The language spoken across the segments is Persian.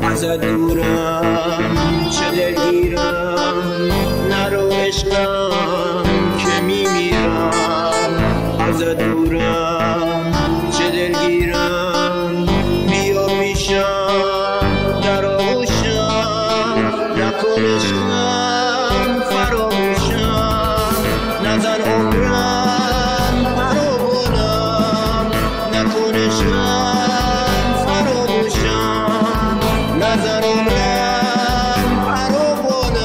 ازت دورم چه دلگیرم، نرو عشقم که میمیرم. ازت دورم چه دلگیرم، بیا پیشم در آغوشم، نکن عشقم فراموشم. نزن عمرم پرو بلم، نکن عشقم فراموشم. نزن عمرم پرو بلم.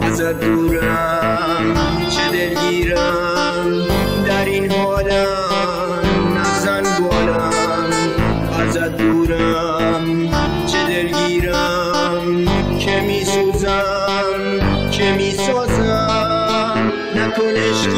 ازت دورم چه دلگیرم، در این حالم نزن بالم. ازت دورم چه دلگیرم، که میسوزم که میسازم. نکن عشق